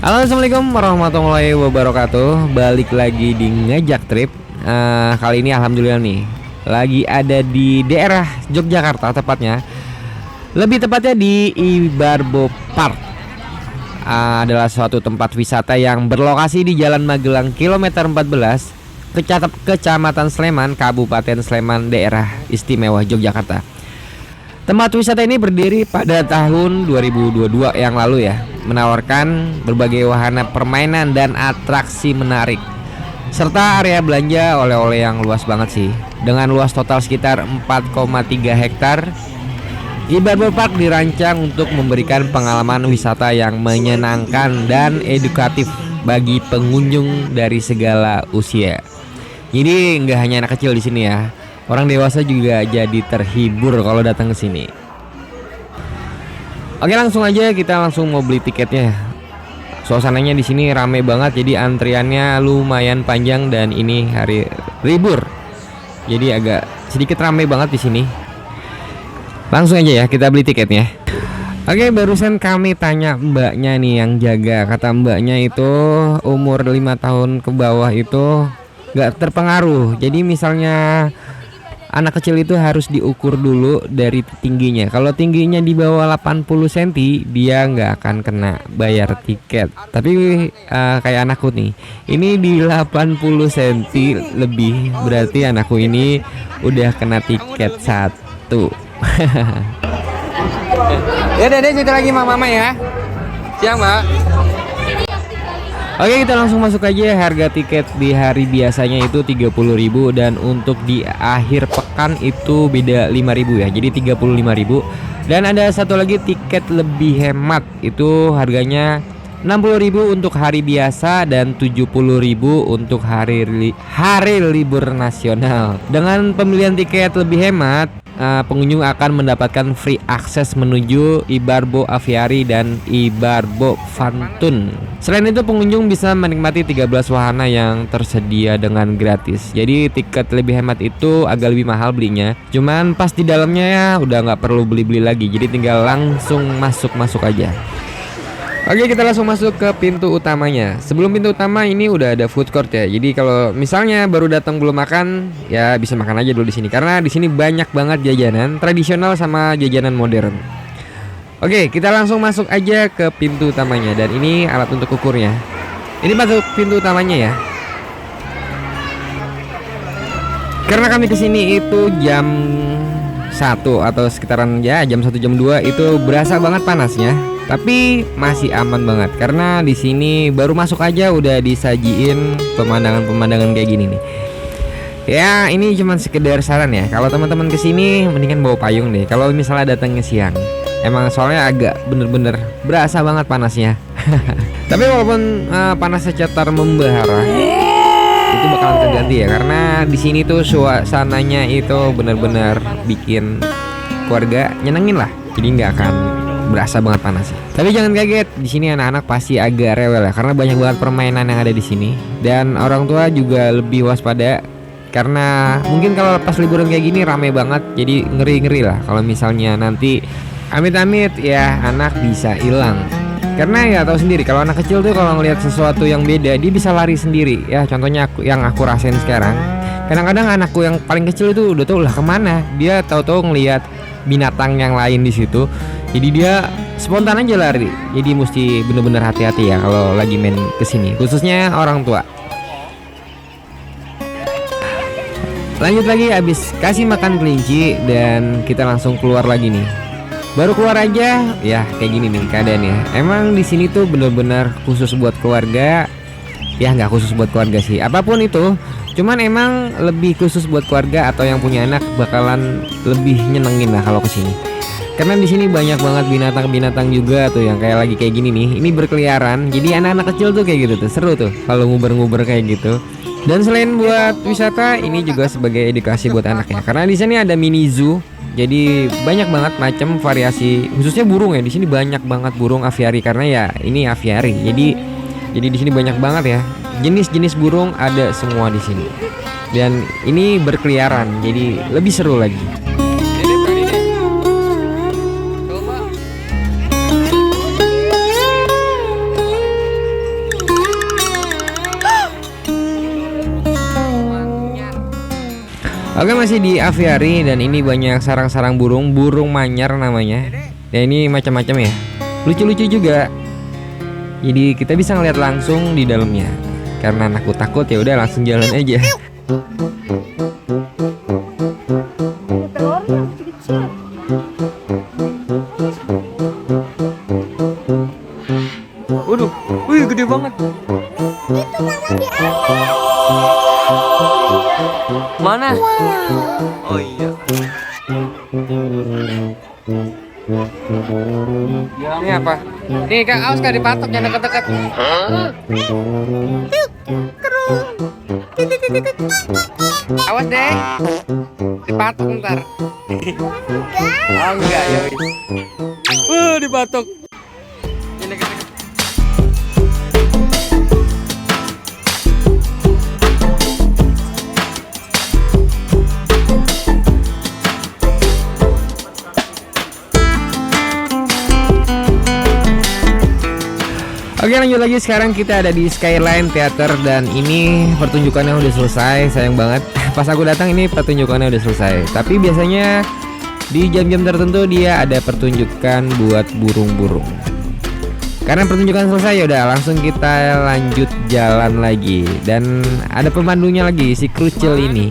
Halo, assalamualaikum warahmatullahi wabarakatuh. Balik lagi di ngajak trip. Kali ini alhamdulillah nih lagi ada di daerah Yogyakarta, tepatnya lebih tepatnya di Ibarbo Park. Adalah suatu tempat wisata yang berlokasi di Jalan Magelang kilometer 14, Kecamatan Sleman, Kabupaten Sleman, daerah istimewa Yogyakarta. Tempat wisata ini berdiri pada tahun 2022 yang lalu ya, menawarkan berbagai wahana permainan dan atraksi menarik, serta area belanja oleh-oleh yang luas banget sih. Dengan luas total sekitar 4,3 hektar, Ibarbo Park dirancang untuk memberikan pengalaman wisata yang menyenangkan dan edukatif bagi pengunjung dari segala usia. Jadi nggak hanya anak kecil di sini ya, orang dewasa juga jadi terhibur kalau datang ke sini. Oke, langsung aja kita langsung mau beli tiketnya. Suasananya di sini ramai banget, jadi antriannya lumayan panjang dan ini hari libur. Jadi agak sedikit ramai banget di sini. Langsung aja ya kita beli tiketnya. Oke, barusan kami tanya mbaknya nih yang jaga. Kata mbaknya itu umur 5 tahun ke bawah itu gak terpengaruh. Jadi misalnya anak kecil itu harus diukur dulu dari tingginya. Kalau tingginya di bawah 80 cm, dia nggak akan kena bayar tiket. Tapi kayak anakku nih, ini di 80 cm lebih, berarti anakku ini udah kena tiket 1. Ya udah deh, cerita lagi mama ya. Siang mbak. Oke, kita langsung masuk aja. Harga tiket di hari biasanya itu 30.000 dan untuk di akhir pekan itu beda 5.000 ya. Jadi 35.000. Dan ada satu lagi tiket lebih hemat, itu harganya 60.000 untuk hari biasa dan 70.000 untuk hari libur nasional. Dengan pembelian tiket lebih hemat, pengunjung akan mendapatkan free akses menuju Ibarbo Aviary dan Ibarbo Fantun. Selain itu, pengunjung bisa menikmati 13 wahana yang tersedia dengan gratis. Jadi tiket lebih hemat itu agak lebih mahal belinya. Cuman pas di dalamnya ya udah nggak perlu beli-beli lagi. Jadi tinggal langsung masuk aja. Oke, kita langsung masuk ke pintu utamanya. Sebelum pintu utama ini udah ada food court ya. Jadi kalau misalnya baru datang belum makan, ya bisa makan aja dulu di sini. Karena di sini banyak banget jajanan tradisional sama jajanan modern. Oke, kita langsung masuk aja ke pintu utamanya. Dan ini alat untuk ukurnya. Ini masuk pintu utamanya ya. Karena kami kesini itu jam 1 atau sekitaran ya jam 1 jam 2 itu berasa banget panasnya. Tapi masih aman banget karena di sini baru masuk aja udah disajiin pemandangan-pemandangan kayak gini nih. Ya, ini cuma sekedar saran ya. Kalau teman-teman kesini mendingan bawa payung deh. Kalau misalnya datangnya siang, emang soalnya agak bener-bener berasa banget panasnya. Tapi walaupun panasnya cetar membara, itu bakalan terganti ya. Karena di sini tuh suasananya itu bener-bener bikin keluarga nyenengin lah. Jadi nggak akan berasa banget panas sih. Tapi jangan kaget, di sini anak-anak pasti agak rewel ya karena banyak banget permainan yang ada di sini. Dan orang tua juga lebih waspada karena mungkin kalau pas liburan kayak gini rame banget. Jadi ngeri-ngeri lah kalau misalnya nanti amit-amit ya anak bisa hilang. Karena ya tahu sendiri kalau anak kecil tuh kalau ngelihat sesuatu yang beda dia bisa lari sendiri. Ya contohnya yang aku rasain sekarang. Kadang-kadang anakku yang paling kecil itu udah tahu lah kemana. Dia tahu-tahu ngelihat binatang yang lain di situ. Jadi dia spontan aja lari. Jadi mesti bener-bener hati-hati ya kalau lagi main kesini, khususnya orang tua. Lanjut lagi, habis kasih makan kelinci dan kita langsung keluar lagi nih. Baru keluar aja, ya kayak gini nih keadaannya. Emang di sini tuh bener-bener khusus buat keluarga. Ya nggak khusus buat keluarga sih, apapun itu. Cuman emang lebih khusus buat keluarga atau yang punya anak bakalan lebih nyenengin lah kalau kesini. Karena di sini banyak banget binatang-binatang juga tuh yang kayak lagi kayak gini nih. Ini berkeliaran. Jadi anak-anak kecil tuh kayak gitu tuh seru tuh kalau nguber-nguber kayak gitu. Dan selain buat wisata, ini juga sebagai edukasi buat anaknya. Karena di sini ada mini zoo. Jadi banyak banget macam variasi, khususnya burung ya. Di sini banyak banget burung aviari karena ya ini aviari. Jadi di sini banyak banget ya. Jenis-jenis burung ada semua di sini. Dan ini berkeliaran. Jadi lebih seru lagi. Oke, masih di aviary dan ini banyak sarang-sarang burung manyar namanya. Ya ini macam-macam ya. Lucu-lucu juga. Jadi kita bisa ngeliat langsung di dalamnya. Karena anakku takut ya udah langsung jalan aja. Waduh, wih gede banget. Mana? Oh iya. Ini apa? Nih Kak, awas Kak dipatok jangan deket-deket. Awas deh. Dipatok ntar. Oh enggak ya. Dipatok. Jangan deket-deket. Oke, lanjut lagi. Sekarang kita ada di Skyline Theater dan ini pertunjukannya udah selesai. Sayang banget pas aku datang ini pertunjukannya udah selesai. Tapi biasanya di jam-jam tertentu dia ada pertunjukan buat burung-burung. Karena pertunjukan selesai ya udah langsung kita lanjut jalan lagi. Dan ada pemandunya lagi si Krucil ini.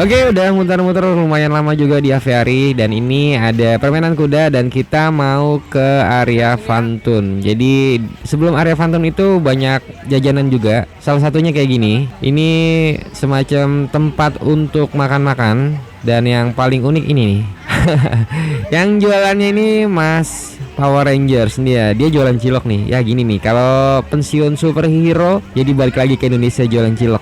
Oke, udah muter-muter lumayan lama juga di aviary dan ini ada permainan kuda dan kita mau ke area Fantun. Jadi sebelum area Fantun itu banyak jajanan juga. Salah satunya kayak gini. Ini semacam tempat untuk makan-makan dan yang paling unik ini nih. Yang jualannya ini Mas Power Rangers dia jualan cilok nih. Ya gini nih, kalau pensiun superhero jadi balik lagi ke Indonesia jualan cilok.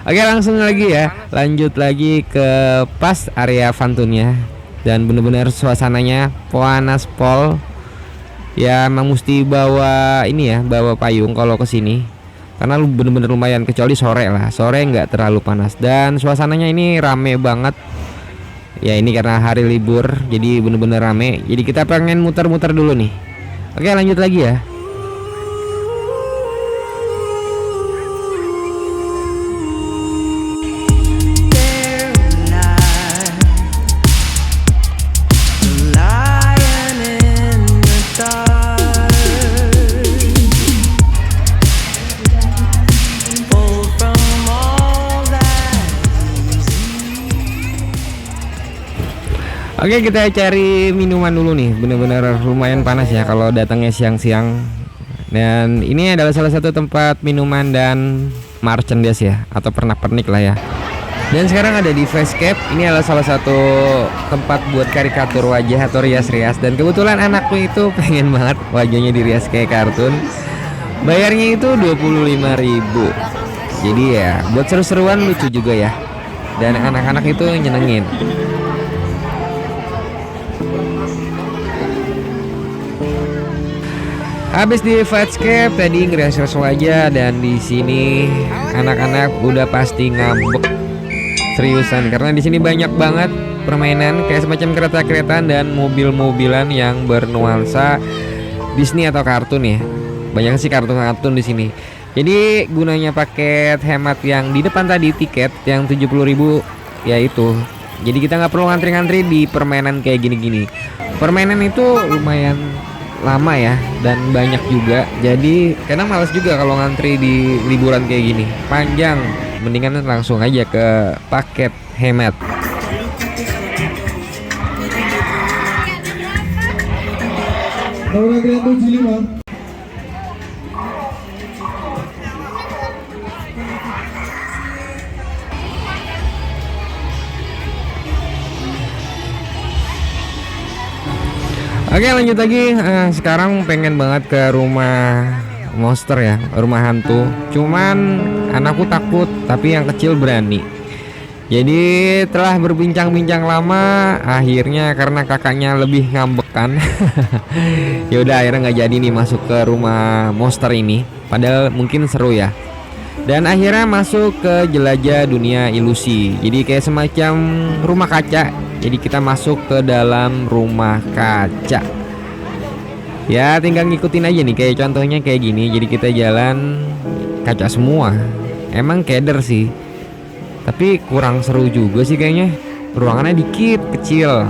Oke, langsung lagi ya. Lanjut lagi ke pas area Fantunnya. Dan bener-bener suasananya panas pol. Ya emang mesti bawa ini ya, bawa payung kalau ke sini. Karena lu bener-bener lumayan, kecuali sore lah. Sore nggak terlalu panas dan suasananya ini rame banget. Ya ini karena hari libur, jadi bener-bener rame. Jadi kita pengen muter-muter dulu nih. Oke, lanjut lagi ya. Oke, kita cari minuman dulu nih. Bener-bener lumayan panas ya kalau datangnya siang-siang. Dan ini adalah salah satu tempat minuman dan merchandise ya, atau pernak-pernik lah ya. Dan sekarang ada di Facecap. Ini adalah salah satu tempat buat karikatur wajah atau rias-rias. Dan kebetulan anakku itu pengen banget wajahnya dirias kayak kartun. Bayarnya itu 25.000. Jadi ya buat seru-seruan, lucu juga ya. Dan anak-anak itu nyenengin. Habis di Facecap tadi ngerias-rias wajah dan di sini anak-anak udah pasti ngambek seriusan karena di sini banyak banget permainan kayak semacam kereta-keretaan dan mobil-mobilan yang bernuansa Disney atau kartun ya. Banyak sih kartun-kartun di sini. Jadi gunanya paket hemat yang di depan tadi tiket yang 70.000 ya itu. Jadi kita nggak perlu ngantri-ngantri di permainan kayak gini-gini. Permainan itu lumayan lama ya dan banyak juga, jadi kadang males juga kalau ngantri di liburan kayak gini panjang, mendingan langsung aja ke paket hemat. Oke, lanjut lagi. Sekarang pengen banget ke rumah monster ya, rumah hantu. Cuman anakku takut, tapi yang kecil berani. Jadi telah berbincang-bincang lama, akhirnya karena kakaknya lebih ngambekan, ya udah akhirnya nggak jadi nih masuk ke rumah monster ini. Padahal mungkin seru ya. Dan akhirnya masuk ke jelajah dunia ilusi. Jadi kayak semacam rumah kaca. Jadi kita masuk ke dalam rumah kaca. Ya tinggal ngikutin aja nih. Kayak contohnya kayak gini. Jadi kita jalan kaca semua. Emang keder sih. Tapi kurang seru juga sih kayaknya. Ruangannya dikit, kecil.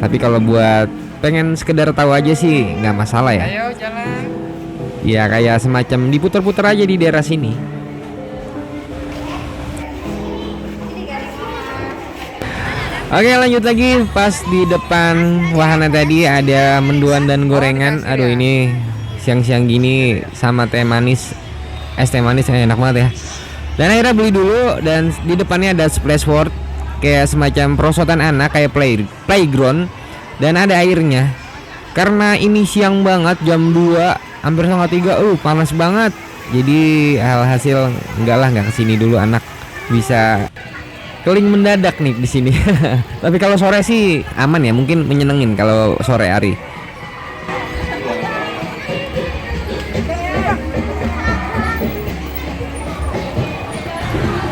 Tapi kalau buat pengen sekedar tahu aja sih nggak masalah ya. Ayo jalan. Ya kayak semacam diputer-puter aja di daerah sini. Oke lanjut lagi. Pas di depan wahana tadi ada mendoan dan gorengan. Aduh ini siang-siang gini sama teh manis. Es teh manis enak banget ya. Dan akhirnya beli dulu. Dan di depannya ada splash world, kayak semacam perosotan anak, kayak playground. Dan ada airnya. Karena ini siang banget, jam 2 hampir setengah 3, panas banget. Jadi alhasil nggak kesini dulu, anak bisa keling mendadak nih di sini. Tapi kalau sore sih aman ya, mungkin menyenengin kalau sore hari.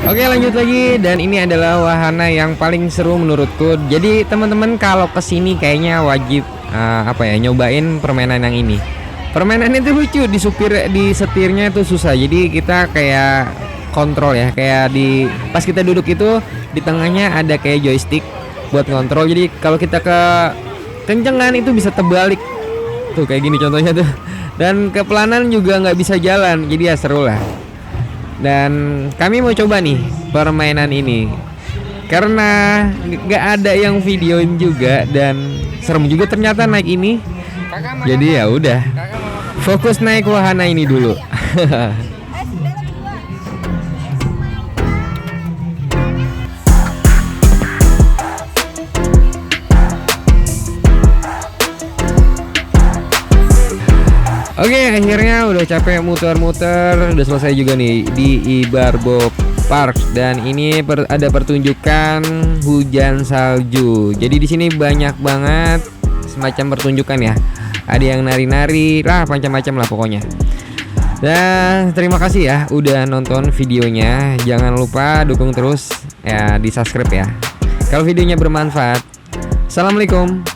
Oke lanjut lagi, dan ini adalah wahana yang paling seru menurutku. Jadi teman-teman kalau kesini kayaknya wajib nyobain permainan yang ini. Permainan itu lucu, di setirnya itu susah. Jadi kita kayak kontrol ya, kayak di pas kita duduk itu di tengahnya ada kayak joystick buat ngontrol. Jadi kalau kita ke kencengan itu bisa terbalik tuh kayak gini contohnya tuh. Dan kepelanan juga nggak bisa jalan. Jadi ya seru lah. Dan kami mau coba nih permainan ini karena nggak ada yang videoin juga dan serem juga ternyata naik ini. Jadi ya udah fokus naik wahana ini dulu. Oke, akhirnya udah capek muter-muter, udah selesai juga nih di Ibarbo Park. Dan ini ada pertunjukan hujan salju. Jadi di sini banyak banget semacam pertunjukan ya. Ada yang nari-nari lah, macam-macam lah pokoknya. Dan terima kasih ya udah nonton videonya. Jangan lupa dukung terus ya, di subscribe ya kalau videonya bermanfaat. Assalamualaikum.